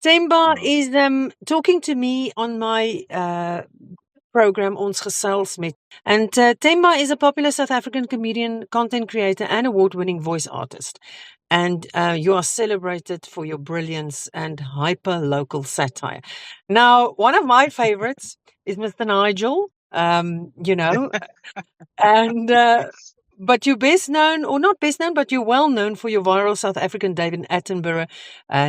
Themba Oh. is talking to me on my program Ons Gesels met. And Themba is a popular South African comedian, content creator, and award-winning voice artist. And you are celebrated for your brilliance and hyper-local satire. Now, one of my favorites is Mr. Nigel, and but you're best known, or not best known, but you're well known for your viral South African David Attenborough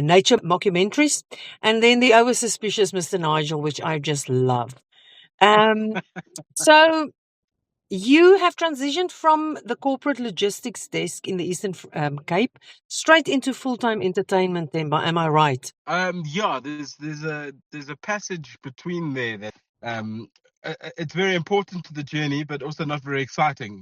nature mockumentaries, and then the over suspicious Mr. Nigel, which I just love. Um, so you have transitioned from the corporate logistics desk in the Eastern Cape straight into full-time entertainment, Themba. Am I right? Yeah, there's a passage between there that it's very important to the journey, but also not very exciting.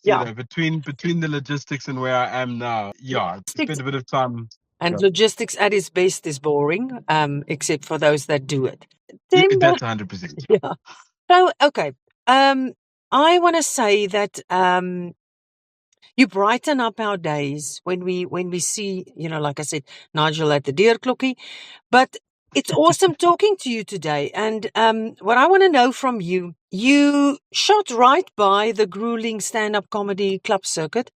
Yeah. Between the logistics and where I am now, yeah, Logistics spend a bit of time. and Yeah, logistics at its best is boring, except for those that do it. Themba, that's 100%. yeah. So, okay. I want to say that you brighten up our days when we see, like I said, Nigel at the deurklokkie. But it's awesome talking to you today. And what I want to know from you, you shot right by the grueling stand-up comedy club circuit,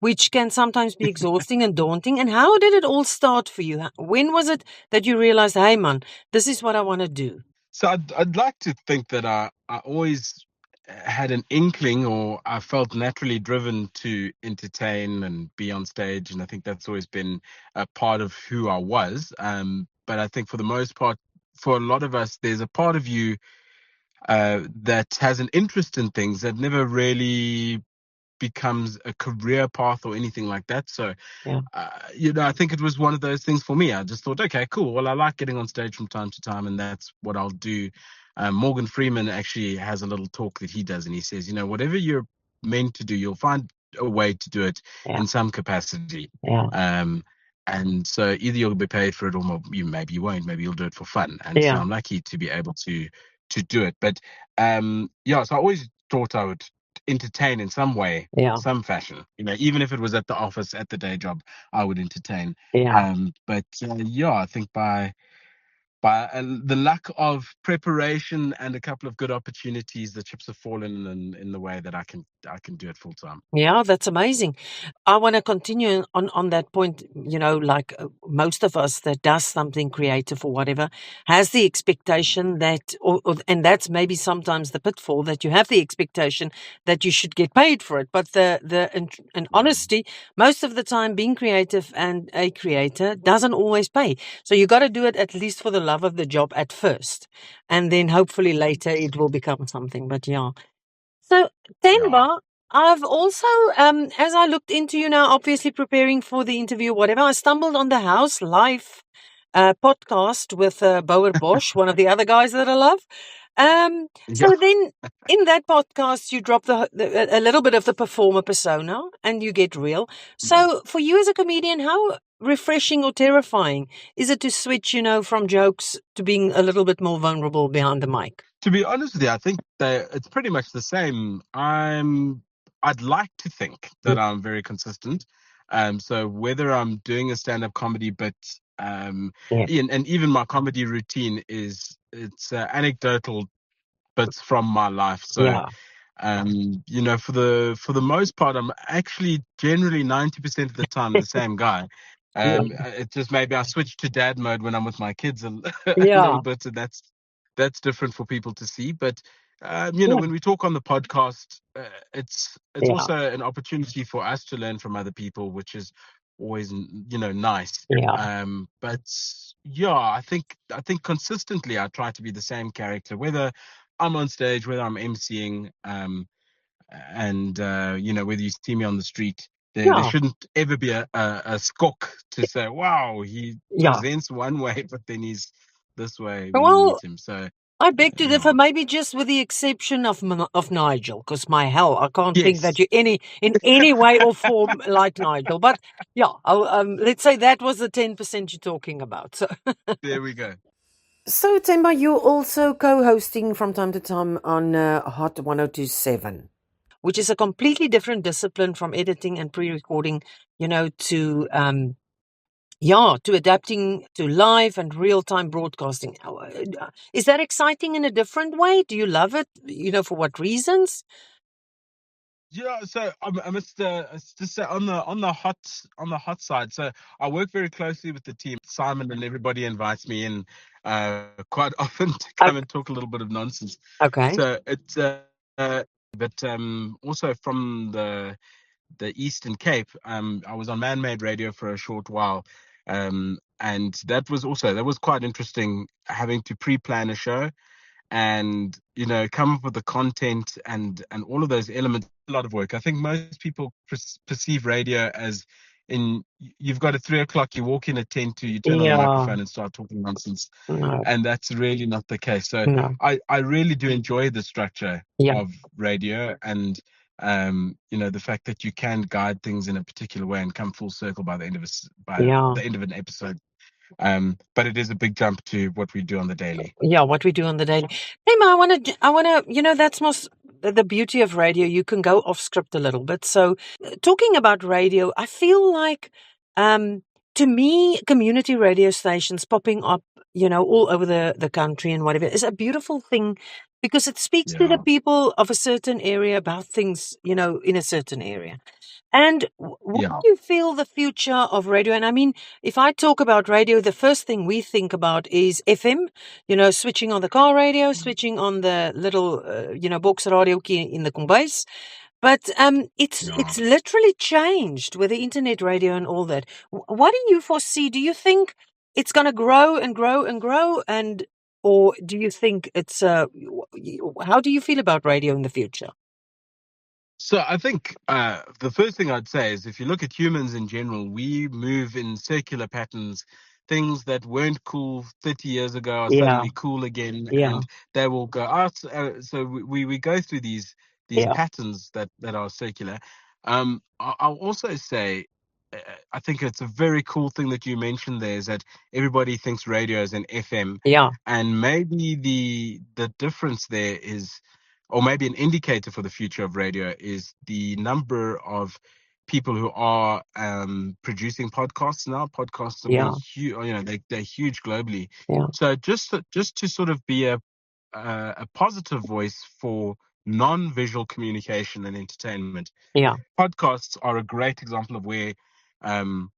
which can sometimes be exhausting and daunting. And how did it all start for you? When was it that you realized, hey, man, this is what I want to do? So I'd like to think that I always had an inkling, or I felt naturally driven to entertain and be on stage, and I think that's always been a part of who I was. But I think for the most part, for a lot of us, there's a part of you that has an interest in things that never really becomes a career path or anything like that. So, Yeah. I think it was one of those things for me. I just thought, okay, cool. Well, I like getting on stage from time to time, and that's what I'll do. Morgan Freeman actually has a little talk that he does, and he says, whatever you're meant to do, you'll find a way to do it Yeah. in some capacity. Yeah. And so either you'll be paid for it, or maybe you won't. Maybe you'll do it for fun. And so Yeah. I'm lucky to be able to do it. But so I always thought I would entertain in some way, Yeah. some fashion. Even if it was at the office, at the day job, I would entertain. Yeah. But I think by the lack of preparation and a couple of good opportunities, the chips have fallen in the way that I can do it full time. Yeah, that's amazing. I want to continue on that point. Like most of us that does something creative or whatever has the expectation that, and that's maybe sometimes the pitfall, that you have the expectation that you should get paid for it. But in honesty, most of the time, being creative and a creator doesn't always pay. So you got to do it at least for the love of the job at first, and then hopefully later it will become something. But yeah. So, Yeah. Themba, I've also, as I looked into you now, obviously preparing for the interview, whatever, I stumbled on the House Live podcast with Bauer Bosch, one of the other guys that I love. So Yeah. then in that podcast, you drop a little bit of the performer persona and you get real. So for you as a comedian, how refreshing or terrifying is it to switch, from jokes to being a little bit more vulnerable behind the mic? To be honest with you, I think that it's pretty much the same. I'd like to think that I'm very consistent. So whether I'm doing a stand-up comedy bit, and even my comedy routine it's anecdotal bits from my life. So, for the most part, I'm actually generally 90% of the time the same guy. It just maybe I switch to dad mode when I'm with my kids a little bit, and that's different for people to see. But when we talk on the podcast, it's also an opportunity for us to learn from other people, which is always nice. But yeah, I think consistently I try to be the same character, whether I'm on stage, whether I'm emceeing, and whether you see me on the street. There shouldn't ever be a skok to say, wow, he presents one way, but then he's this way when you meet him. So I beg to differ, maybe just with the exception of Nigel, because my hell, I can't think that you in any way or form like Nigel. But yeah, let's say that was the 10% you're talking about. So there we go. So Themba, you're also co-hosting from time to time on Hot 1027, which is a completely different discipline from editing and pre-recording, to Yeah, to adapting to live and real-time broadcasting. Is that exciting in a different way? Do you love it? For what reasons? Yeah, so I must just say on the hot side. So I work very closely with the team. Simon and everybody invites me in quite often to O- come and talk a little bit of nonsense. Okay. So it's but also from the Eastern Cape. I was on Man-Made Radio for a short while, and that was quite interesting having to pre-plan a show and come up with the content and all of those elements. A lot of work. I think most people perceive radio as in you've got at 3 o'clock, you walk in at 10 to, you turn on the Yeah. microphone and start talking nonsense, No. and that's really not the case. So No. I really do enjoy the structure Yeah. of radio, and the fact that you can guide things in a particular way and come full circle by the end of Yeah. an episode. But it is a big jump to what we do on the daily. Yeah, what we do on the daily. Hey, Ma, that's most the beauty of radio. You can go off script a little bit. So, talking about radio, I feel like, um, to me, community radio stations popping up, all over the country and whatever is a beautiful thing because it speaks to the Yeah, people of a certain area about things, in a certain area. And what yeah, do you feel the future of radio? And I mean, if I talk about radio, the first thing we think about is FM, switching on the car radio, switching on the little, box radio in the kombuis. But yeah. it's literally changed with the internet radio and all that. What do you foresee? Do you think it's going to grow and grow and grow, or do you think it's how do you feel about radio in the future? So I think the first thing I'd say is if you look at humans in general, we move in circular patterns. Things that weren't cool 30 years ago are Yeah, suddenly cool again, yeah, and they will go out. So we go through these yeah, patterns that are circular. I'll also say, uh, I think it's a very cool thing that you mentioned there is that everybody thinks radio is an FM, yeah, and maybe the difference there is, or maybe an indicator for the future of radio, is the number of people who are producing podcasts now. Podcasts are being yeah, huge, they're huge globally. yeah, So just to sort of be a positive voice for non-visual communication and entertainment, yeah, podcasts are a great example of where um,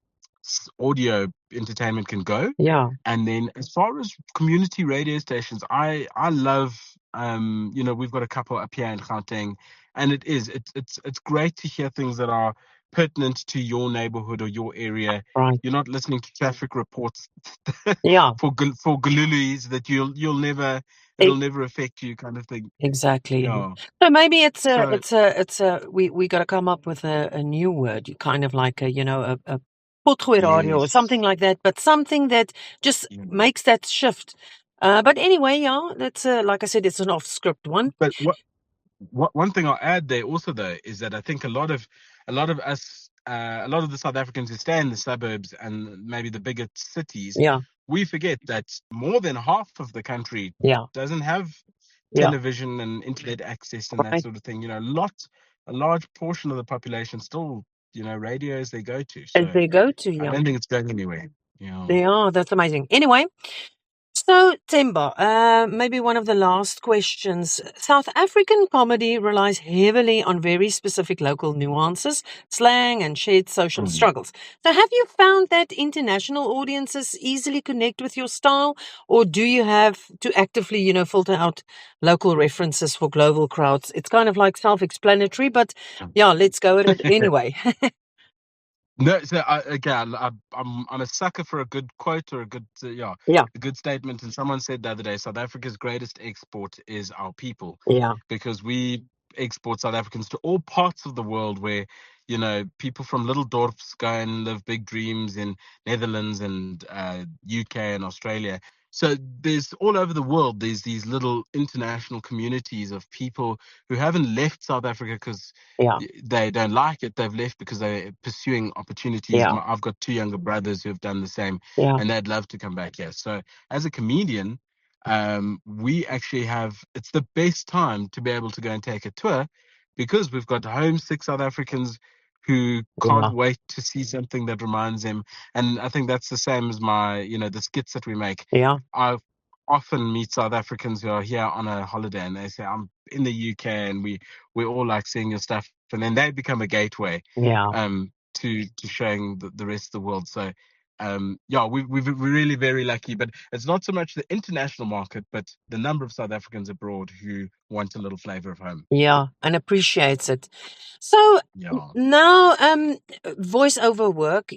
audio entertainment can go. yeah, And then as far as community radio stations, I love we've got a couple up here in Gauteng, and it's great to hear things that are pertinent to your neighborhood or your area. right. You're not listening to traffic reports Yeah, for Gululis that you'll never, it'll e- never affect you, kind of thing. exactly. Yeah. So maybe So we got to come up with a new word, kind of like a potgoed radio or something yes. like that, but something that just Yeah. makes that shift. But anyway, yeah, that's like I said, it's an off-script one. But one thing I'll add there also though is that I think a lot of us, a lot of the South Africans who stay in the suburbs and maybe the bigger cities, Yeah, we forget that more than half of the country yeah, doesn't have yeah, television and internet access and that right. sort of thing. A large portion of the population still, radio is their go-to. As So they go to, I yeah. don't think it's going anywhere. Yeah. They are. That's amazing. Anyway, so, Themba, maybe one of the last questions. South African comedy relies heavily on very specific local nuances, slang, and shared social Mm. struggles. So, have you found that international audiences easily connect with your style, or do you have to actively, filter out local references for global crowds? It's kind of like self-explanatory, but yeah, let's go at it anyway. No, so again, I'm a sucker for a good quote or a good Yeah, a good statement. And someone said the other day, South Africa's greatest export is our people, yeah, because we export South Africans to all parts of the world where people from little dorps go and live big dreams in Netherlands and UK and Australia. So there's all over the world, there's these little international communities of people who haven't left South Africa because yeah, they don't like it. They've left because they're pursuing opportunities. yeah, I've got two younger brothers who have done the same, yeah, and they'd love to come back here. So as a comedian, we actually it's the best time to be able to go and take a tour, because we've got homesick South Africans who Yeah. can't wait to see something that reminds them. And I think that's the same as the skits that we make. Yeah. I often meet South Africans who are here on a holiday, and they say, I'm in the UK, and we all like seeing your stuff. And then they become a gateway Yeah. to showing the rest of the world. So yeah, we're really very lucky, but it's not so much the international market, but the number of South Africans abroad who want a little flavor of home. Yeah, and appreciates it. So Yeah. now, voiceover work,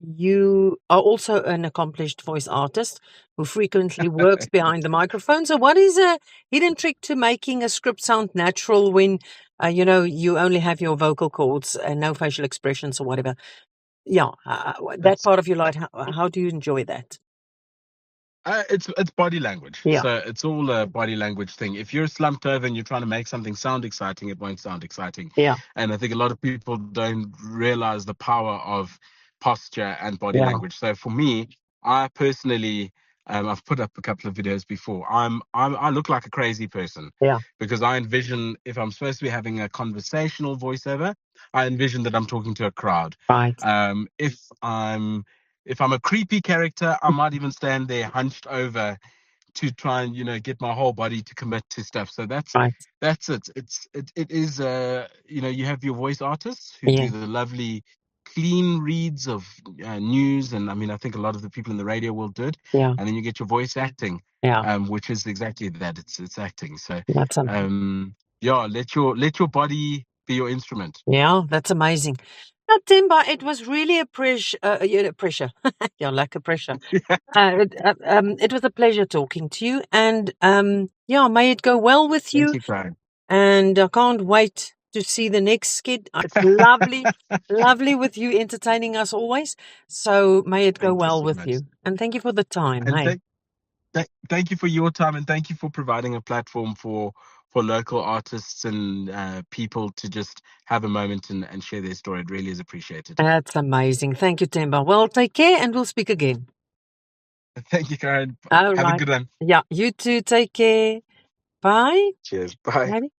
you are also an accomplished voice artist who frequently works behind the microphone. So what is a hidden trick to making a script sound natural when, you only have your vocal cords and no facial expressions or whatever? Yeah, that part of your life, how do you enjoy that? It's body language. Yeah, So it's all a body language thing. If you're slumped over and you're trying to make something sound exciting, it won't sound exciting. yeah, And I think a lot of people don't realize the power of posture and body yeah, language. So for me, I personally, I've put up a couple of videos before. I look like a crazy person yeah, because I envision, if I'm supposed to be having a conversational voiceover, I envision that I'm talking to a crowd. right, If I'm a creepy character, I might even stand there hunched over to try and get my whole body to commit to stuff. So right, that's it. It is you have your voice artists who yeah, do the lovely clean reads of news, and I mean I think a lot of the people in the radio will do it, yeah, and then you get your voice acting, yeah, which is exactly that. It's acting. So that's yeah, let your body be your instrument. yeah, that's amazing. Now, Themba, it was really a pressure. Yeah, like a pressure. It was a pleasure talking to you, and yeah, may it go well with Thank you. you, Brian. And I can't wait to see the next skit. It's lovely, lovely with you entertaining us always. So may it go Thank you well so with much. you, and thank you for the time. And Hey, thank you for your time, and thank you for providing a platform for local artists and people to just have a moment and share their story. It really is appreciated. that's amazing. Thank you, Themba. Well, take care, and we'll speak again. Thank you, Karen. All Have a right. good one. Yeah, you too. Take care. Bye. Cheers. Bye. Maybe.